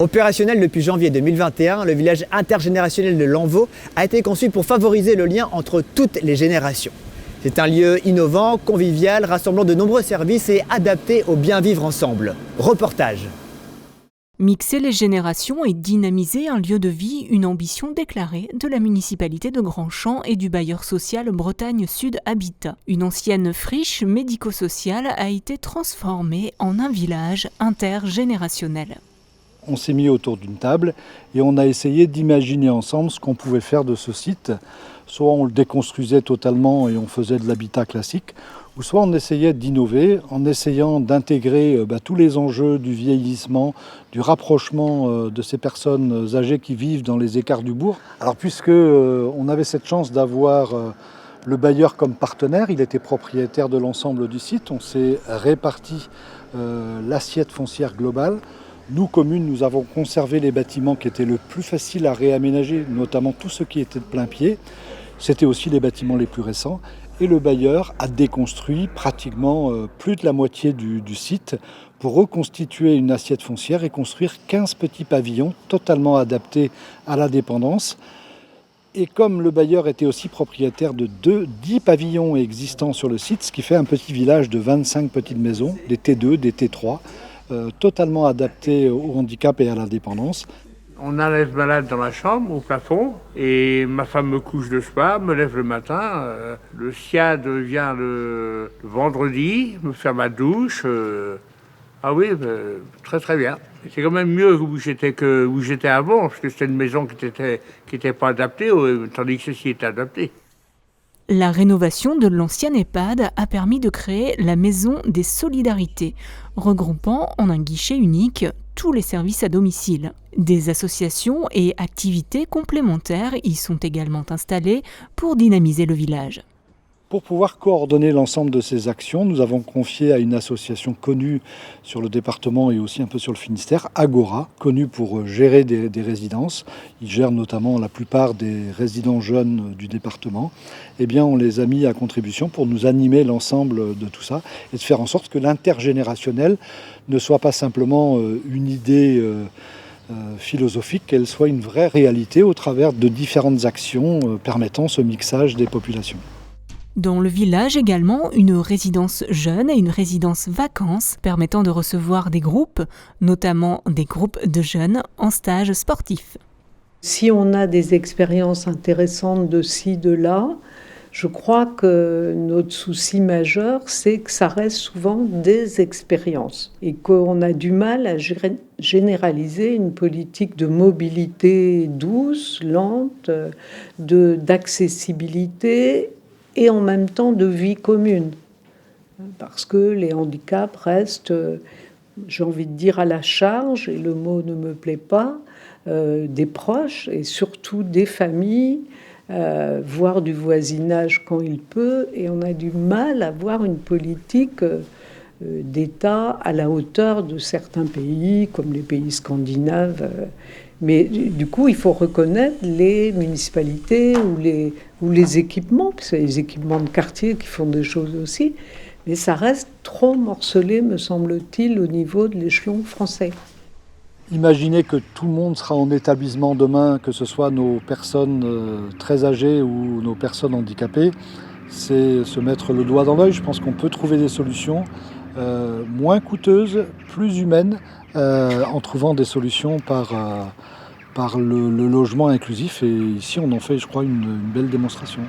Opérationnel depuis janvier 2021, le village intergénérationnel de Lanvaux a été conçu pour favoriser le lien entre toutes les générations. C'est un lieu innovant, convivial, rassemblant de nombreux services et adapté au bien vivre ensemble. Reportage. Mixer les générations et dynamiser un lieu de vie, une ambition déclarée de la municipalité de Grandchamp et du bailleur social Bretagne Sud Habitat. Une ancienne friche médico-sociale a été transformée en un village intergénérationnel. On s'est mis autour d'une table et on a essayé d'imaginer ensemble ce qu'on pouvait faire de ce site. Soit on le déconstruisait totalement et on faisait de l'habitat classique, ou soit on essayait d'innover en essayant d'intégrer tous les enjeux du vieillissement, du rapprochement de ces personnes âgées qui vivent dans les écarts du bourg. Alors puisque on avait cette chance d'avoir le bailleur comme partenaire, il était propriétaire de l'ensemble du site, on s'est réparti l'assiette foncière globale. Nous, communes, nous avons conservé les bâtiments qui étaient le plus faciles à réaménager, notamment tous ceux qui étaient de plein pied. C'était aussi les bâtiments les plus récents. Et le bailleur a déconstruit pratiquement plus de la moitié du site pour reconstituer une assiette foncière et construire 15 petits pavillons totalement adaptés à la dépendance. Et comme le bailleur était aussi propriétaire de 10 pavillons existants sur le site, ce qui fait un petit village de 25 petites maisons, des T2, des T3, totalement adaptés au handicap et à la dépendance. On a les malades dans la chambre, au plafond, et ma femme me couche le soir, me lève le matin. Le SIAD vient le vendredi, me faire ma douche. Ah oui, très très bien. C'est quand même mieux où j'étais avant, parce que c'était une maison qui était pas adaptée, tandis que ceci était adapté. La rénovation de l'ancienne EHPAD a permis de créer la Maison des Solidarités, regroupant en un guichet unique tous les services à domicile. Des associations et activités complémentaires y sont également installées pour dynamiser le village. Pour pouvoir coordonner l'ensemble de ces actions, nous avons confié à une association connue sur le département et aussi un peu sur le Finistère, Agora, connue pour gérer des résidences. Ils gèrent notamment la plupart des résidents jeunes du département. Eh bien, on les a mis à contribution pour nous animer l'ensemble de tout ça et de faire en sorte que l'intergénérationnel ne soit pas simplement une idée philosophique, qu'elle soit une vraie réalité au travers de différentes actions permettant ce mixage des populations. Dans le village également, une résidence jeune et une résidence vacances permettant de recevoir des groupes, notamment des groupes de jeunes en stage sportif. Si on a des expériences intéressantes de ci, de là, je crois que notre souci majeur, c'est que ça reste souvent des expériences et qu'on a du mal à généraliser une politique de mobilité douce, lente, d'accessibilité et en même temps de vie commune. Parce que les handicaps restent, j'ai envie de dire, à la charge, et le mot ne me plaît pas, des proches et surtout des familles, voire du voisinage quand il peut, et on a du mal à avoir une politique d'État à la hauteur de certains pays, comme les pays scandinaves. Mais du coup, il faut reconnaître les municipalités ou les équipements, parce que les équipements de quartier qui font des choses aussi, mais ça reste trop morcelé, me semble-t-il, au niveau de l'échelon français. Imaginez que tout le monde sera en établissement demain, que ce soit nos personnes très âgées ou nos personnes handicapées, c'est se mettre le doigt dans l'œil. Je pense qu'on peut trouver des solutions moins coûteuses, plus humaines, en trouvant des solutions par le logement inclusif. Et ici, on en fait, je crois, une belle démonstration.